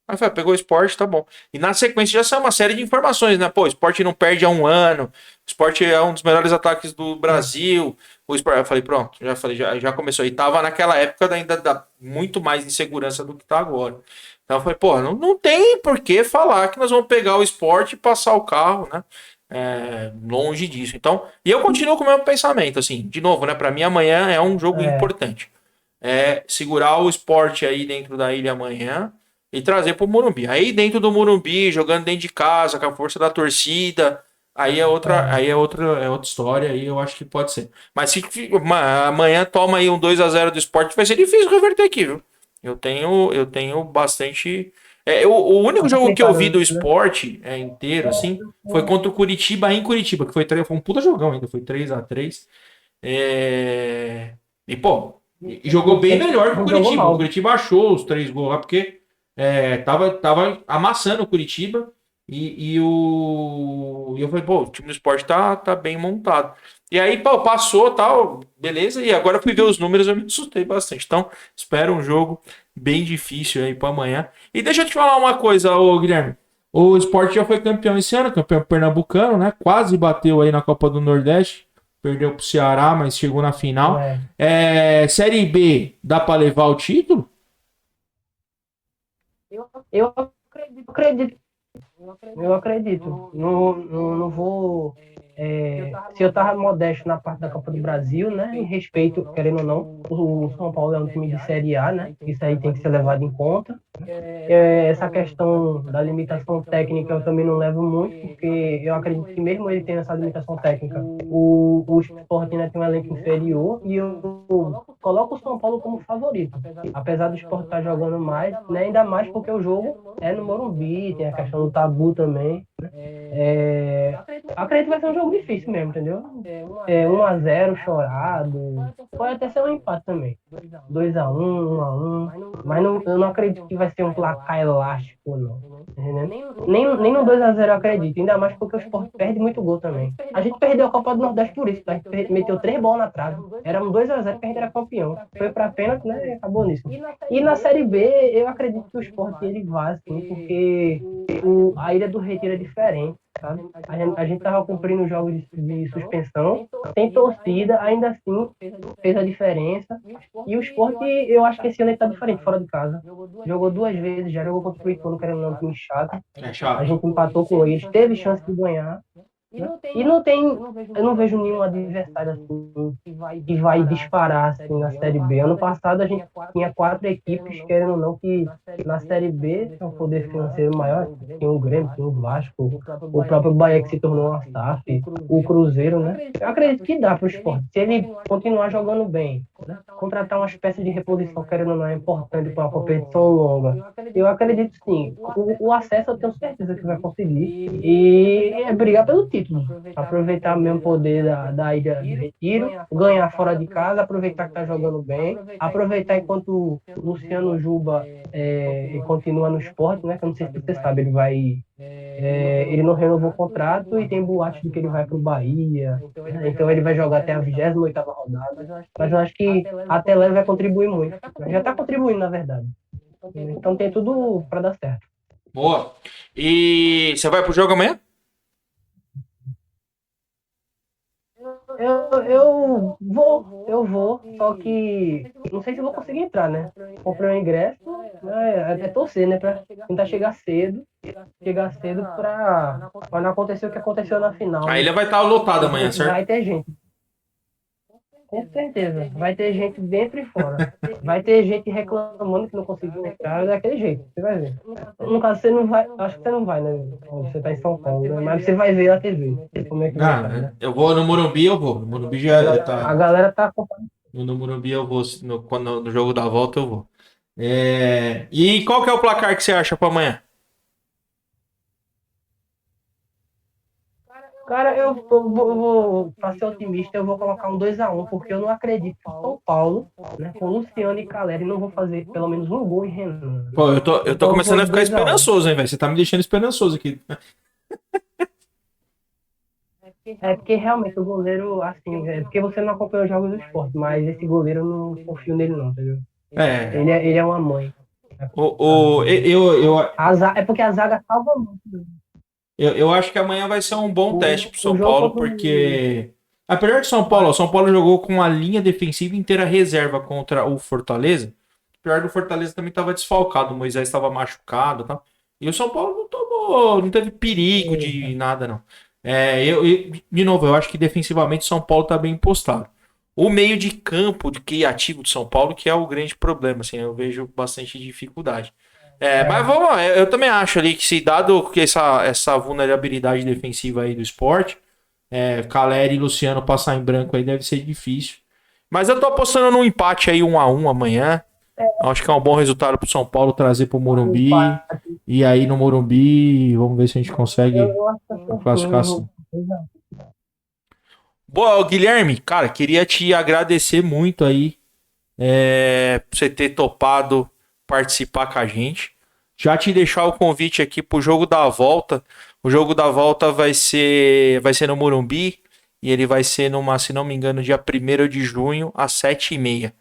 Aí foi, pegou o esporte, tá bom. E na sequência já saiu uma série de informações, né? Pô, o esporte não perde há um ano, o esporte é um dos melhores ataques do Brasil. O esporte, eu falei, pronto, já começou. E tava naquela época ainda muito mais insegurança do que tá agora. Então eu falei, pô, não tem por que falar que nós vamos pegar o esporte e passar o carro, né? Longe disso. Então, e eu continuo com o mesmo pensamento, assim, de novo, né? Pra mim amanhã é um jogo importante. Segurar o esporte aí dentro da ilha amanhã e trazer pro Morumbi. Aí dentro do Morumbi, jogando dentro de casa, com a força da torcida, aí é outra história, aí eu acho que pode ser. Mas se amanhã toma aí um 2-0 do esporte, vai ser difícil reverter aqui, viu? Eu tenho bastante. O único jogo que eu vi do esporte inteiro, assim, foi contra o Curitiba em Curitiba, que foi um puta jogão ainda, foi 3-3. E, pô, jogou bem melhor que o Curitiba. O Curitiba achou os 3 gols lá, porque tava amassando o Curitiba. E eu falei, pô, o time do esporte tá bem montado. E aí, pô, passou tal, beleza. E agora fui ver os números, eu me assustei bastante. Então, espero um jogo bem difícil aí para amanhã. E deixa eu te falar uma coisa, ô Guilherme. O Sport já foi campeão esse ano, campeão pernambucano, né? Quase bateu aí na Copa do Nordeste. Perdeu pro Ceará, mas chegou na final. Série B, dá para levar o título? Eu acredito. Eu acredito. Não vou. Se eu tava modesto na parte da Copa do Brasil, né? Em respeito, querendo ou não, o São Paulo é um time de Série A, né? Isso aí tem que ser levado em conta. Essa questão da limitação técnica eu também não levo muito, porque eu acredito que mesmo ele tendo essa limitação técnica, o Sport ainda tem um elenco inferior e eu coloca o São Paulo como favorito. Apesar do Sport estar jogando mais, né? Ainda mais porque o jogo é no Morumbi, tem a questão do tabu também. Acredito que vai ser um jogo difícil mesmo, entendeu? 1-0 chorado. Pode até ser um empate também. 2-1, 1-1. Mas eu não acredito que vai ser um placar elástico, não. Entendeu? Nem no 2-0 eu acredito. Ainda mais porque o Sport perde muito gol também. A gente perdeu a Copa do Nordeste por isso. A gente meteu 3 bolas na trave. Era um 2-0 que a gente era campeão. Foi pra pênalti, né? E acabou nisso. E na Série B, eu acredito que o Sport ele vai, assim, porque a Ilha do Retiro é diferente. Sabe? A gente tava cumprindo jogos de suspensão, tem torcida, ainda assim fez a diferença. E o Sport, eu acho que esse ano ele tá diferente, fora de casa. Jogou 2 vezes, já jogou contra o Ituano, que era um time chato. É A chato. gente empatou com eles, teve chance de ganhar. E não tem, eu não vejo nenhum adversário assim que vai disparar assim na Série B. Ano passado a gente tinha 4 equipes, querendo ou não, que na Série B tem um poder financeiro maior. Tem o Grêmio, tem o Vasco, o próprio Bahia que se tornou uma SAF, o Cruzeiro, né? Eu acredito que dá para o Sport. Se ele continuar jogando bem, né? Contratar uma espécie de reposição, querendo ou não, é importante para uma competição longa. Eu acredito sim. O acesso eu tenho certeza que vai conseguir. E é brigar pelo título. Aproveitar o mesmo poder da Ilha de Retiro, ganhar fora de casa, aproveitar que tá jogando bem, aproveitar enquanto o Luciano Juba continua no Sport, né? Que eu não sei se você sabe, ele não renovou o contrato e tem boatos de que ele vai para o Bahia, né? Então ele vai jogar até a 28ª rodada. Mas eu acho que a Tele vai contribuir muito. Já está contribuindo, na verdade. Então tem tudo para dar certo. Boa. E você vai pro jogo amanhã? Eu vou, só que não sei se eu vou conseguir entrar, né? Comprei um ingresso, né? É torcer, né? Pra tentar chegar cedo pra não acontecer o que aconteceu na final, A né? ilha vai estar lotada amanhã, certo? Vai ter gente, com certeza. Vai ter gente dentro e fora. Vai ter gente reclamando que não conseguiu entrar daquele jeito, você vai ver. No caso, você não vai, acho que você não vai, né? Você tá em São Paulo, né? Mas você vai ver na TV como é que vai estar, né? Eu vou no Morumbi, eu vou. No Morumbi já A tá. galera tá No Morumbi eu vou. No jogo da volta eu vou. E qual que é o placar que você acha para amanhã? Cara, eu vou pra ser otimista, eu vou colocar um 2-1, porque eu não acredito que o São Paulo, né, com Luciano e Caleri, não vão fazer pelo menos um gol em Renan. Pô, eu tô Então eu começando vou a de ficar 2-1. esperançoso, hein, velho? Você tá me deixando esperançoso aqui. É porque realmente o goleiro, assim, é porque você não acompanha os jogos do esporte, mas esse goleiro eu não confio nele não, entendeu? É. Ele é uma mãe. É porque a zaga salva muito. Eu acho que amanhã vai ser um bom teste pro O São jogo Paulo, contra porque. Apesar de São Paulo, o São Paulo jogou com a linha defensiva inteira reserva contra o Fortaleza. Apesar do Fortaleza também estava desfalcado, o Moisés estava machucado, tá? E o São Paulo não tomou, não teve perigo de nada, não. De novo, eu acho que defensivamente o São Paulo tá bem postado. O meio de campo de criativo de São Paulo que é o grande problema, assim, eu vejo bastante dificuldade. Mas vamos lá, eu também acho ali que se dado que essa vulnerabilidade defensiva aí do esporte, Caleri e Luciano passar em branco aí deve ser difícil. Mas eu tô apostando num empate aí 1-1 amanhã. Acho que é um bom resultado pro São Paulo trazer pro Morumbi. E aí no Morumbi, vamos ver se a gente consegue a classificação. Boa, Guilherme, cara, queria te agradecer muito aí por você ter topado participar com a gente. Já te deixar o convite aqui pro jogo da volta. O jogo da volta vai ser no Morumbi e ele vai ser se não me engano, dia 1º de junho, às 7h30.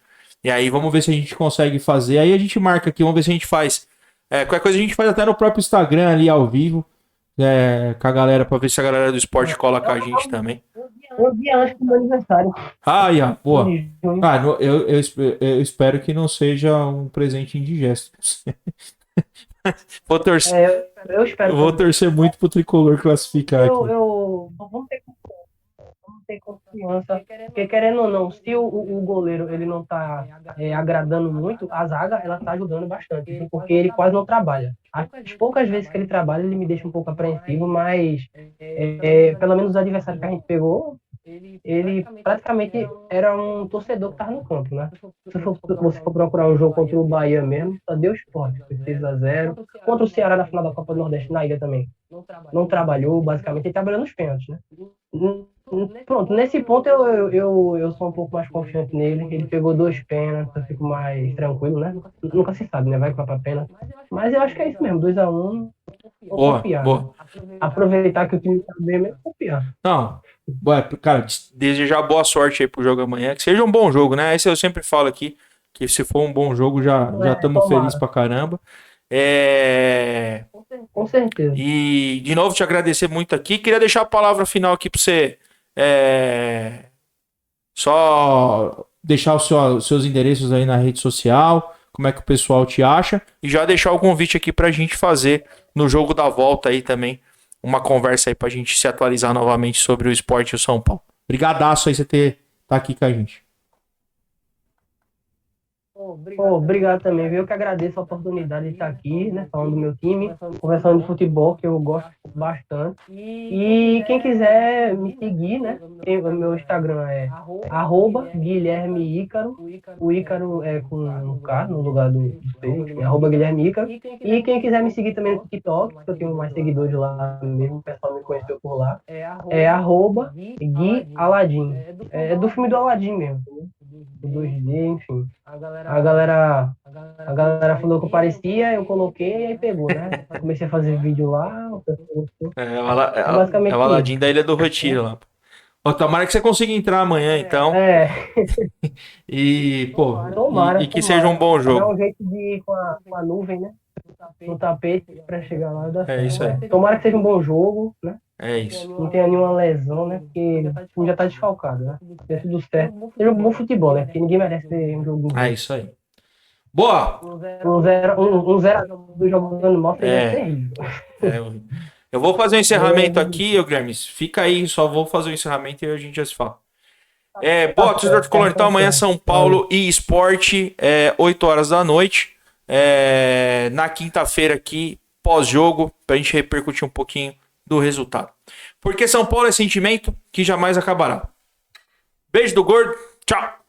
E aí vamos ver se a gente consegue fazer. Aí a gente marca aqui, vamos ver se a gente faz. Qualquer coisa a gente faz até no próprio Instagram ali ao vivo. Com a galera, pra ver se a galera do esporte cola com a gente também. Um dia antes do meu aniversário. Boa. Eu espero que não seja um presente indigesto. Vou torcer, eu espero. Vou torcer muito pro Tricolor classificar aqui. Vamos ter confiança. Porque querendo ou não, se o goleiro ele não tá agradando muito, a zaga ela tá ajudando bastante. Porque ele quase não trabalha. As poucas vezes que ele trabalha, ele me deixa um pouco apreensivo, mas pelo menos os adversários que a gente pegou, ele praticamente era um torcedor que estava no campo, né? Se você for procurar um jogo contra o Bahia mesmo, só deu esporte, foi 6-0. Contra o Ceará na final da Copa do Nordeste, na ilha também. Não trabalhou, basicamente, ele trabalhou nos pênaltis, né? Pronto, nesse ponto eu sou um pouco mais confiante nele. Ele pegou 2 pênaltis, eu fico mais tranquilo, né? Nunca se sabe, né? Vai que vai pra pênalti. Mas eu acho que é isso mesmo, 2-1, vou Boa, confiar. boa. Aproveitar que o time tá bem, mas confiar. Não, cara, desejar boa sorte aí pro jogo amanhã. Que seja um bom jogo, né? Esse eu sempre falo aqui, que se for um bom jogo, já estamos felizes pra caramba. Com certeza. E de novo te agradecer muito aqui. Queria deixar a palavra final aqui pra você. Só deixar os seus endereços aí na rede social, como é que o pessoal te acha, e já deixar o convite aqui pra gente fazer no jogo da volta aí também uma conversa aí pra gente se atualizar novamente sobre o esporte e o São Paulo. Obrigadaço aí você tá aqui com a gente. Obrigado também, viu? Eu que agradeço a oportunidade de estar aqui, né? Falando do meu time, conversando de futebol, que eu gosto bastante. E quem quiser me seguir, né? O meu Instagram é @Guilherme Ícaro. O Ícaro é com um K no lugar do C, enfim, @Guilherme Ícaro. E quem quiser me seguir também no TikTok, que eu tenho mais seguidores lá mesmo, o pessoal me conheceu por lá, é @Gui Aladim. É do filme do Aladim mesmo, entendeu? O 2D, enfim. A galera falou que eu parecia, eu coloquei e aí pegou, né? Comecei a fazer vídeo lá, o pessoal gostou. É o Aladim da Ilha do Retiro lá. Ó, tomara que você consiga entrar amanhã, então. E, pô, Tomara, que seja um bom Dá jogo. um jeito de ir com a nuvem, né? No tapete pra chegar lá e dar certo. Isso aí. Tomara que seja um bom jogo, né? É isso. Não tenha nenhuma lesão, né? Porque o time já tá desfalcado, né? Se tudo certo. Seja um bom futebol, né? Porque ninguém merece ter um jogo É isso aí. Boa! 0-2 jogando mal seria terrível. Eu vou fazer o encerramento aqui, Guilherme. Fica aí, só vou fazer o encerramento e a gente já se fala. Boa, torcedor tricolor. Então amanhã São Paulo e Sport, 8 horas da noite. Na quinta-feira aqui, pós-jogo, pra gente repercutir um pouquinho do resultado. Porque São Paulo é sentimento que jamais acabará. Beijo do gordo, tchau!